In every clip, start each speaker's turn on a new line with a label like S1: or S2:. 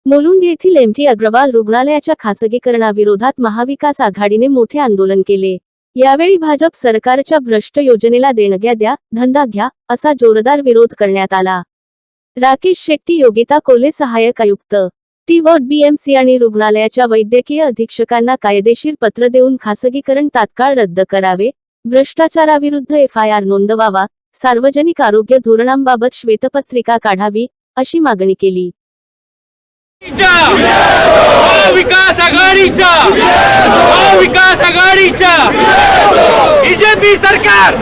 S1: मुलुंड येथील एमटी अग्रवाल रुग्णालयाच्या खासगीकरणाविरोधात महाविकास आघाडीने मोठे आंदोलन केले। यावेळी भाजप सरकारच्या भ्रष्ट योजनेला देणग्या द्या, धंदा घ्या असा जोरदार विरोध करण्यात आला। राकेश शेट्टी, योगिता कोल्हे, सहाय्यक आयुक्त टी-वॉर्ड बीएमसी आणि रुग्णालयाच्या वैद्यकीय अधीक्षकांना कायदेशीर पत्र देऊन खासगीकरण तात्काळ रद्द करावे, भ्रष्टाचाराविरुद्ध FIR नोंदवावा, सार्वजनिक आरोग्य धोरणांबाबत श्वेतपत्रिका काढावी अशी मागणी केली।
S2: विकास आघाडीच्या बीजेपी सरकार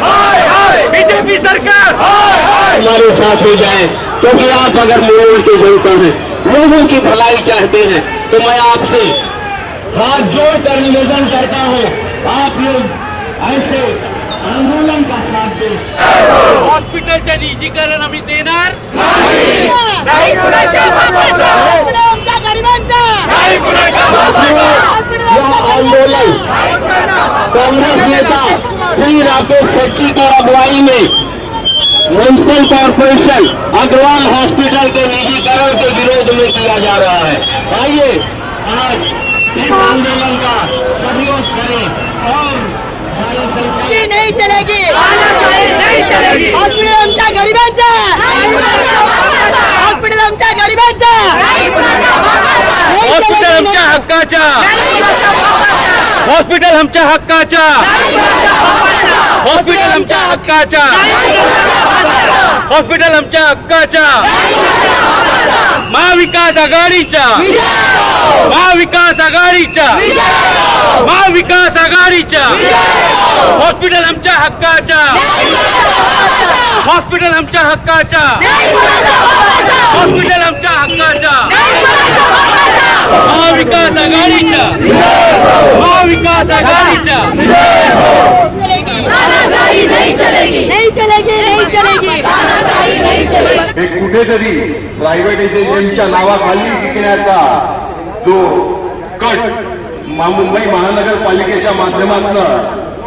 S3: हमारे साथ हो जाए, क्योंकि आप अगर मुलुंड के जनता हैं, लोगों की भलाई चाहते हैं, तो मैं आपसे हाथ जोड़कर निवेदन करता हूं, आप लोग ऐसे आंदोलन का साथ दें।
S2: हॉस्पिटलचे निजीकरण आम्ही देणार
S3: आंदोलन कांग्रेस नेता श्री राकेश शेट्टी की अगुवाई में म्युनिसिपल कॉर्पोरेशन अग्रवाल हॉस्पिटल के निजीकरण के विरोध में किया जा रहा है। आइए आज इस आंदोलन का सहयोग करें और
S4: नहीं चलेगी, हॉस्पिटल आमच्या गरिबांचा, हॉस्पिटल आमच्या गरिबांचा,
S2: हॉस्पिटल आमच्या हक्काचा, हॉस्पिटल आमच्या हक्काचा, हॉस्पिटल आमच्या हक्काचा, हॉस्पिटल आमच्या हक्काचा, महाविकास आघाडीच्या, महाविकास आघाडीच्या, महाविकास आघाडीच्या, हॉस्पिटल आमच्या हक्काच्या, हॉस्पिटल आमच्या हक्काच्या, हॉस्पिटल आमच्या हक्काच्या, महाविकास आघाडीच्या, महाविकास आघाडीच्या।
S4: नहीं चलेगी, नहीं चलेगी, नहीं चलेगी, नहीं चलेगी।
S5: एक कुठेतरी प्रायव्हेटायझेशनच्या नावाखाली विकण्याचा जो कट मुंबई महानगरपालिकेच्या माध्यमातून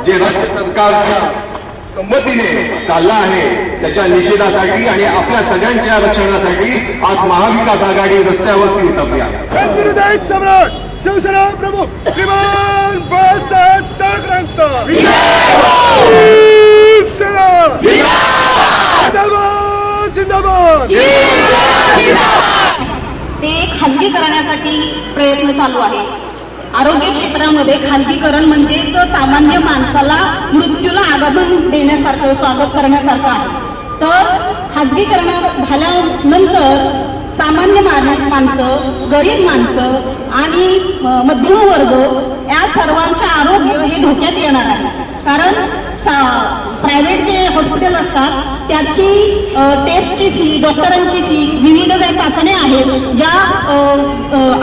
S5: जे राज्य सरकारच्या संमतीने चालला आहे, त्याच्या निषेधासाठी आणि आपल्या सगळ्यांच्या रक्षणासाठी आज महाविकास आघाडी रस्त्यावरती उतरली आहे।
S6: सम्राट शिवसेना प्रमुख श्रीमान बाळासाहेब ठाकरेंचा जिंदाबाद।
S7: ते खाजगी करण्यासाठी प्रयत्न चालू आहे। आरोग्य क्षेत्रामध्ये खाजगीकरण म्हणजेच सामान्य माणसाला मृत्यूला आगमन देण्यासारखं, स्वागत करण्यासारखं आहे। तर खाजगीकरण झाल्यानंतर सामान्य माणसं, गरीब माणसं आणि मध्यम वर्ग या सर्वांचे आरोग्य हे धोक्यात येणार आहे। कारण प्रायव्हेट जे हॉस्पिटल असतात त्याची टेस्टची फी, डॉक्टरांची फी, विविध ज्या चाचण्या आहेत, ज्या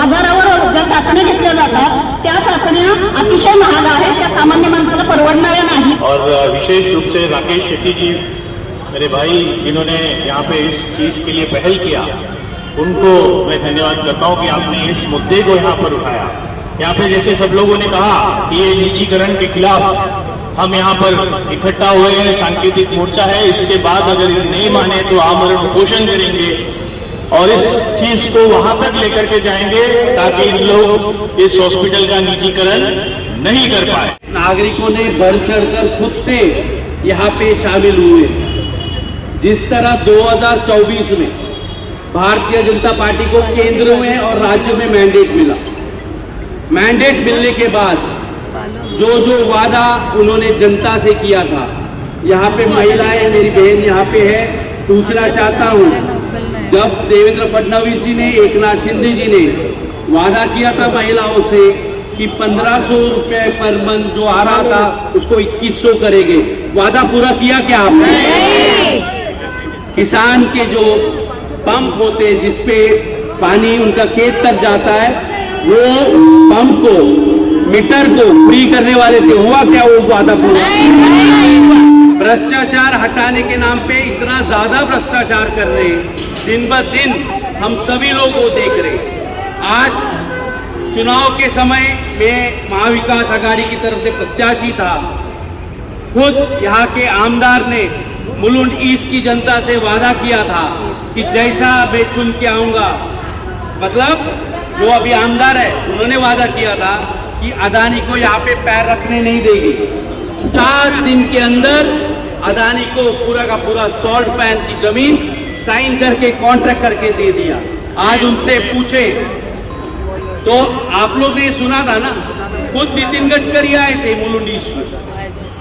S7: आजारावर ज्या चाचण्या घेतल्या जातात त्या चाचण्या अतिशय महाग आहेत, त्या सामान्य माणसाला परवडणाऱ्या नाहीत।
S3: और विशेष रूप से राकेश शेट्टी जी मेरे भाई जिन्होंने यहाँ पे इस चीज के लिए पहल किया, उनको मैं धन्यवाद करता हूँ कि आपने इस मुद्दे को यहाँ पर उठाया। यहाँ पे जैसे सब लोगों ने कहा कि ये निजीकरण के खिलाफ हम यहाँ पर इकट्ठा हुए हैं, सांकेतिक मोर्चा है, इसके बाद अगर नहीं माने तो आमरण उपोषण करेंगे और इस चीज को वहां तक लेकर के जाएंगे ताकि लोग इस हॉस्पिटल का निजीकरण नहीं कर पाए।
S8: नागरिकों ने बढ़ चढ़कर खुद से यहाँ पे शामिल हुए। जिस तरह 2024 में भारतीय जनता पार्टी को केंद्र में और राज्य में मैंडेट मिला, मैंडेट मिलने के बाद जो जो वादा उन्होंने जनता से किया था, यहाँ पे महिलाएं, मेरी बहन यहाँ पे है, पूछना चाहता हूँ, जब देवेंद्र फडणवीस जी ने, एकनाथ शिंदे जी ने वादा किया था महिलाओं से कि 1500 रुपए पर मंथ जो आ रहा था उसको 2100 करेंगे, वादा पूरा किया क्या आपने? किसान के जो पंप होते हैं जिसपे पानी उनका खेत तक जाता है, वो पंप को, मीटर को फ्री करने वाले थे, हुआ क्या वो वादा पूरा? भ्रष्टाचार हटाने के नाम पे इतना ज्यादा भ्रष्टाचार कर रहे हैं, दिन ब दिन हम सभी लोग वो देख रहे हैं। आज चुनाव के समय में महाविकास आघाड़ी की तरफ से प्रत्याशी था, खुद यहाँ के आमदार ने मुलुंड ईस्ट की जनता से वादा किया था कि जैसा मैं चुन के आऊंगा, मतलब जो अभी आमदार है उन्होंने वादा किया था कि अदानी को यहाँ पे पैर रखने नहीं देगी। 7 दिन के अंदर अदानी को पूरा का पूरा सॉल्ट पैन की जमीन साइन करके कॉन्ट्रैक्ट करके दे दिया। आज उनसे पूछे तो आप लोग ने सुना था ना, खुद नितिन गडकरी आए थे मुलुंड ईस्ट में।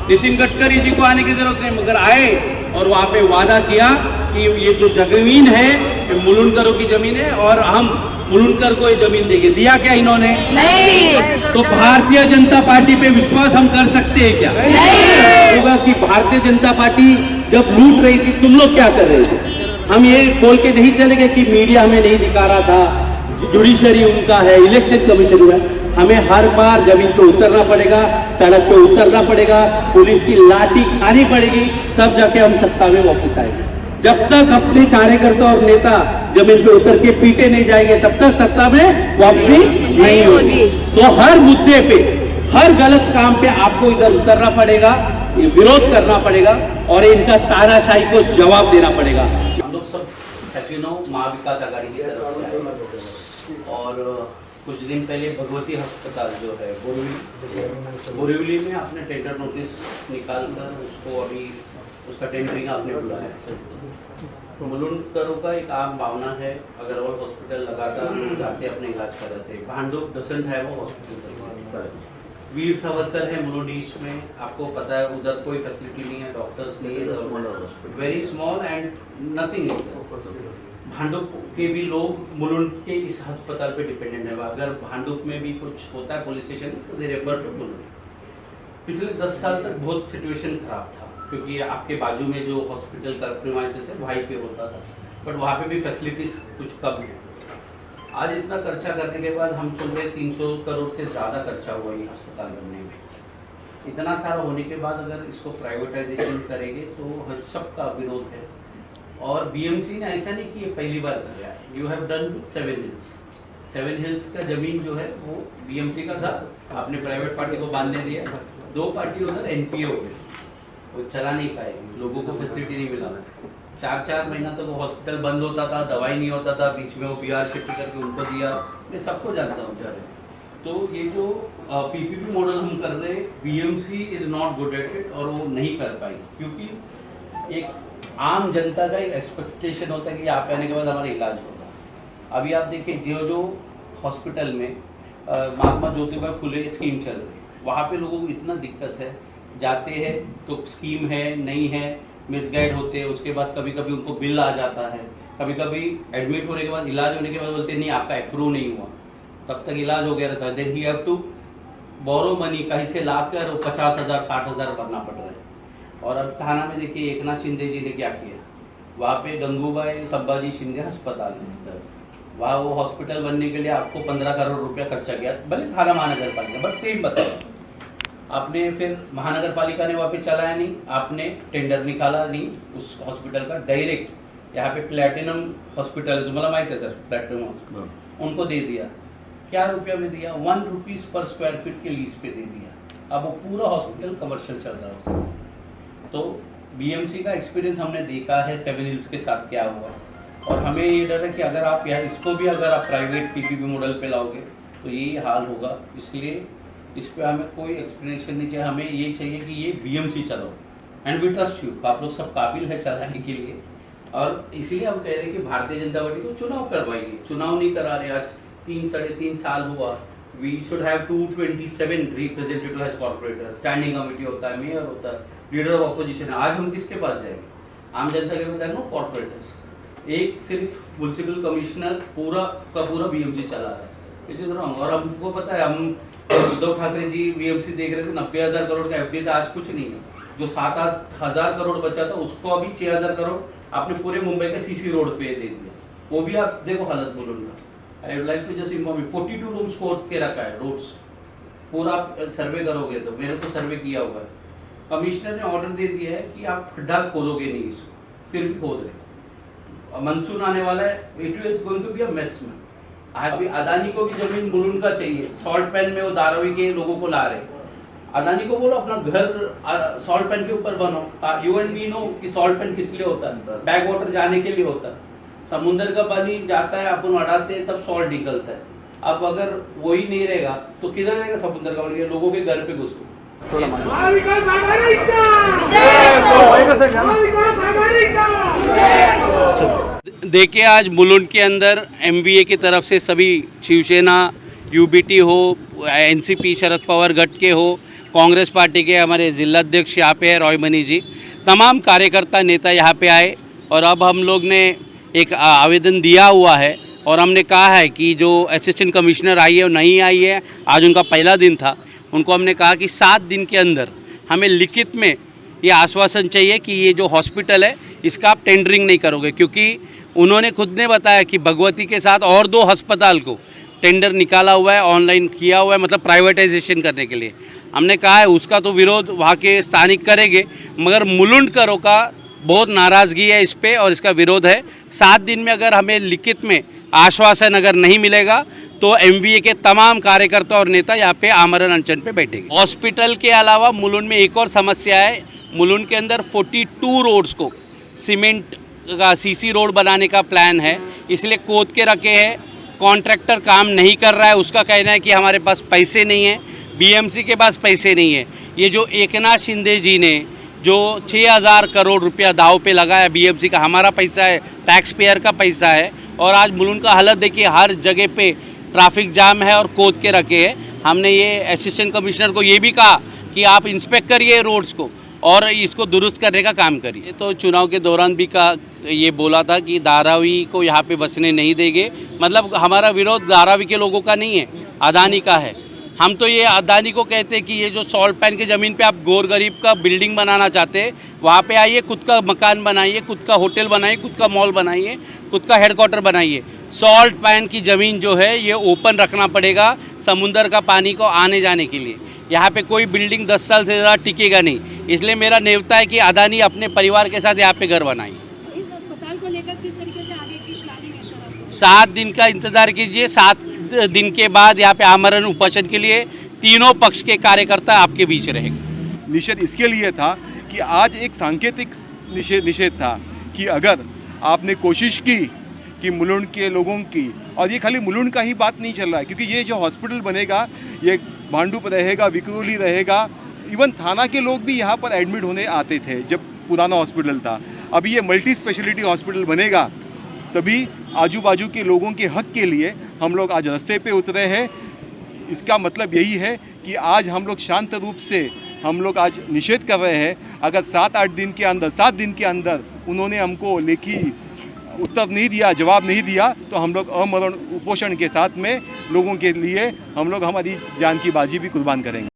S8: नितिन गडकरी जी को आने की जरूरत नहीं, मगर आए और वहां पे वादा किया कि ये जो जमीन है ये मुलुंडकरों की जमीन है और हम मुलुंडकर को ये जमीन देंगे। दिया क्या इन्होंने?
S4: नहीं।
S8: तो भारतीय जनता पार्टी पे विश्वास हम कर सकते हैं क्या?
S4: नहीं।
S8: होगा कि भारतीय जनता पार्टी जब लूट रही थी तुम लोग क्या कर रहे थे? हम ये बोल के नहीं चले गए कि मीडिया हमें नहीं दिखा रहा था, जुडिशरी उनका है, इलेक्शन कमीशन है। हमें हर बार जमीन पे उतरना पड़ेगा, सड़क पे उतरना पड़ेगा, पुलिस की लाठी खानी पड़ेगी, तब जाके हम सत्ता में वापस आएंगे। जब तक अपने कार्यकर्ता और नेता जमीन पे उतर के पीटे नहीं जाएंगे तब तक सत्ता में वापसी नहीं होगी। तो हर मुद्दे पे, हर गलत काम पे आपको इधर उतरना पड़ेगा, विरोध करना पड़ेगा और इनका तानाशाही को जवाब देना पड़ेगा। हम लोग सब महाविकास आघाड़ी की तरफ से आए और कुछ दिन पहले भगवती अस्पताल जो है बोरीवली में आपने टेंडर नोटिस निकालकर उसको अभी उसका टेंडरिंग आपने बुलाया। मुलुंडकरों का एक आम भावना है, अग्रवाल हॉस्पिटल लगातार जाके अपने इलाज कर रहे थे। भांडुप डसेंट है वो हॉस्पिटल, वीर सावरकर है मुलुंड ईस्ट में, आपको पता है उधर कोई फैसिलिटी नहीं है, डॉक्टर्स नहीं है, very small and nothing. Bhandup के भी लोग मुलुंड के इस अस्पताल पे डिपेंडेंट है। अगर भांडुप में भी कुछ होता है पुलिस स्टेशन तो दे रेफर टू मुलुंड। पिछले 10 साल तक बहुत सिचुएशन खराब था क्योंकि आपके बाजू में जो हॉस्पिटल का प्रीमाइसेस है वहीं पे होता था, बट वहाँ पे भी फैसिलिटीज कुछ कम है। आज इतना खर्चा करने के बाद हम सुन रहे 300 करोड़ से ज़्यादा खर्चा हुआ ये अस्पताल बनने में। इतना सारा होने के बाद अगर इसको प्राइवेटाइजेशन करेंगे तो सबका विरोध है। और बीएमसी ने ऐसा नहीं कि ये पहली बार कर रहा है, you have done with 7 hills. 7 hills का जमीन जो है वो बीएमसी का था, आपने प्राइवेट पार्टी को बांधने दिया। 2 पार्टी उधर एनपीए हो गई, वो चला नहीं पाए, लोगों को फैसिलिटी नहीं मिला। 4-4 महीना तक वो हॉस्पिटल बंद होता था, दवाई नहीं होता था, बीच में वो बीआर शिफ्ट करके उनको दिया। मैं सबको जानता हूँ बेचारे। तो ये जो पीपीपी मॉडल हम कर रहे हैं, BMC is not good at it और वो नहीं कर पाई क्योंकि एक आम जनता का एक एक्सपेक्टेशन होता है कि यहाँ पे आने के बाद हमारा इलाज होगा। अभी आप देखिए जो हॉस्पिटल में महात्मा ज्योतिबा फुले स्कीम चल रही है, वहाँ पे लोगों को इतना दिक्कत है, जाते हैं तो स्कीम है नहीं है, मिसगाइड होते हैं, उसके बाद कभी कभी उनको बिल आ जाता है, कभी कभी एडमिट होने के बाद, इलाज होने के बाद बोलते नहीं आपका अप्रूव नहीं हुआ, तब तक इलाज हो गया रहता है। Then he have to borrow money, कहीं से लाकर 50,000 60,000 भरना पड़ रहा है। और अब थाना में देखिए एकनाथ शिंदे जी ने क्या किया, वहाँ पे गंगूबाई संभाजी शिंदे अस्पताल है, वहाँ वो हॉस्पिटल बनने के लिए आपको 15 करोड़ रुपया खर्चा किया, भले थाना महानगर पालिका, बट सेम बताया आपने। फिर महानगर पालिका ने वहाँ पे चलाया नहीं, आपने टेंडर निकाला नहीं उस हॉस्पिटल का, डायरेक्ट यहाँ पे प्लैटिनम हॉस्पिटल, तुम्हारा माहित है सर, प्लैटिनम हॉस्पिटल, उनको दे दिया। क्या रुपया में दिया? 1 रुपीज पर स्क्वायर फीट के लीज पे दे दिया। अब वो पूरा हॉस्पिटल कमर्शियल चल रहा है उसमें। तो बीएमसी का एक्सपीरियंस हमने देखा है 7 हिल्स के साथ क्या हुआ, और हमें ये डर है कि अगर आप यहाँ इसको भी अगर आप प्राइवेट पीपीपी मॉडल पे लाओगे तो यही हाल होगा। इसलिए इस पर हमें कोई एक्सप्लेनेशन नहीं चाहिए, हमें ये चाहिए कि ये बीएमसी चलाओ एंड वी ट्रस्ट यू, आप लोग सब काबिल है चलाने के लिए। और इसलिए हम कह रहे हैं कि भारतीय जनता पार्टी को चुनाव करवाइए, चुनाव नहीं करा रहे। आज 3-3.5 साल हुआ, we should have 227 representative as corporator, standing committee होता है, मेयर होता है, लीडर ऑफ अपोजिशन है। आज हम किसके पास जाएंगे? आम जनता के पास जाएंगे, कॉर्पोरेटर्स। एक सिर्फ म्युनिसिपल कमिश्नर पूरा का पूरा बीएमसी चला रहा है, इट इज रॉन्ग। और हमको पता है, हम उद्धव ठाकरे जी बीएमसी देख रहे थे, 90,000 करोड़ का एफडी था, आज कुछ नहीं है। जो 7,000 करोड़ बचा था उसको अभी 6,000 करोड़ आपने पूरे मुंबई के सीसी रोड पे दे दिया। वो भी आप देखो हालत बोलूंगा। I would like to just inform you, 42 rooms खोद के रखा है रोड्स, पूरा आप सर्वे करोगे तो, मैंने तो सर्वे किया हुआ है। कमिश्नर ने ऑर्डर दे दिया है कि आप खड्डा खोदोगे नहीं इसको, फिर भी खोद रहे। मानसून आने वाला है, it is going to be a mess में। आज भी अदानी को भी जमीन मुलुंड का चाहिए, सॉल्ट पैन में वो धारावी के लोगों को ला रहे, अदानी को बोलो अपना घर सॉल्ट पैन के ऊपर बनाओ। यू एंड मी नो कि सॉल्ट पैन किस लिए होता है, बैक वाटर जाने के लिए होता है। समुद्र का पानी जाता है, अपन अड़ाते हैं तब सॉल्ट निकलता है। अब अगर वही नहीं रहेगा तो किधर जाएगा समुद्र का पानी? लोगों के घर पे घुसो।
S6: महाविकास आघाडीचा महाविकास आघाडीचा
S2: देखिए, आज मुलुंड के अंदर MVA की तरफ से सभी शिवसेना, UBT हो, NCP शरद पवार गट के हो, कांग्रेस पार्टी के हमारे जिलाध्यक्ष यहाँ पे है रॉय मनी जी, तमाम कार्यकर्ता नेता यहाँ पे आए। और अब हम लोग ने एक आवेदन दिया हुआ है और हमने कहा है कि जो असिस्टेंट कमिश्नर आई है और नहीं आई है, आज उनका पहला दिन था, उनको हमने कहा कि 7 दिन के अंदर हमें लिखित में ये आश्वासन चाहिए कि ये जो हॉस्पिटल है इसका आप टेंडरिंग नहीं करोगे, क्योंकि उन्होंने खुद ने बताया कि भगवती के साथ और 2 अस्पताल को टेंडर निकाला हुआ है, ऑनलाइन किया हुआ है, मतलब प्राइवेटाइजेशन करने के लिए। हमने कहा है उसका तो विरोध वहाँ के स्थानिक करेंगे, मगर मुलुंडकरों का बहुत नाराज़गी है इस पे और इसका विरोध है। 7 दिन में अगर हमें लिखित में आश्वासन अगर नहीं मिलेगा तो MVA के तमाम कार्यकर्ता और नेता यहाँ पे आमरण अनशन पे बैठेंगे। हॉस्पिटल के अलावा मुलुंड में एक और समस्या है। मुलुंड के अंदर 42 रोड्स को सीमेंट का CC रोड बनाने का प्लान है, इसलिए खोद के रखे हैं। कॉन्ट्रैक्टर काम नहीं कर रहा है, उसका कहना है कि हमारे पास पैसे नहीं है, BMC के पास पैसे नहीं है। ये जो एकनाथ शिंदे जी ने जो 6000 करोड़ रुपया दाव पे लगाया, BMC का हमारा पैसा है, टैक्स पेयर का पैसा है, और आज मुलुंड का हालत देखिए, हर जगह पे ट्रैफिक जाम है और खोद के रखे हैं। हमने ये असिस्टेंट कमिश्नर को ये भी कहा कि आप इंस्पेक्ट करिए रोड्स को और इसको दुरुस्त करने का काम करिए। तो चुनाव के दौरान भी ये बोला था कि धारावी को यहाँ पे बसने नहीं देंगे, मतलब हमारा विरोध धारावी के लोगों का नहीं है, अदानी का है। हम तो ये अदानी को कहते हैं कि ये जो सॉल्ट पैन की ज़मीन पे आप गोर गरीब का बिल्डिंग बनाना चाहते हैं, वहाँ पे आइए, खुद का मकान बनाइए, खुद का होटल बनाइए, खुद का मॉल बनाइए, खुद का हेडक्वार्टर बनाइए। सॉल्ट पैन की ज़मीन जो है ये ओपन रखना पड़ेगा समुंदर का पानी को आने जाने के लिए। यहाँ पे कोई बिल्डिंग 10 साल से ज़्यादा टिकेगा नहीं, इसलिए मेरा नेवता है कि अदानी अपने परिवार के साथ यहाँ पे घर बनाइए।
S4: इस अस्पताल को लेकर किस तरीके से आगे की प्लानिंग है सर आपकी?
S2: 7 दिन का इंतज़ार कीजिए। 7 दिन के बाद यहाँ पे आमरण उपोषण के लिए तीनों पक्ष के कार्यकर्ता आपके बीच रहेंगे।
S6: निषेध इसके लिए था कि आज एक सांकेतिक निषेध था कि अगर आपने कोशिश की कि मुलुंड के लोगों की, और ये खाली मुलुंड का ही बात नहीं चल रहा है, क्योंकि ये जो हॉस्पिटल बनेगा ये भांडुप रहेगा, विक्रोली रहेगा, इवन थाना के लोग भी यहाँ पर एडमिट होने आते थे जब पुराना हॉस्पिटल था। अभी ये मल्टी स्पेशलिटी हॉस्पिटल बनेगा, तभी आजू बाजू के लोगों के हक के लिए हम लोग आज रास्ते पे उतरे हैं। इसका मतलब यही है कि आज हम लोग शांत रूप से हम लोग आज निषेध कर रहे हैं। अगर 7 दिन के अंदर उन्होंने हमको लेखी उत्तर नहीं दिया, जवाब नहीं दिया, तो हम लोग अमरण उपोषण के साथ में लोगों के लिए हम लोग हमारी जान की बाजी भी कुर्बान करेंगे।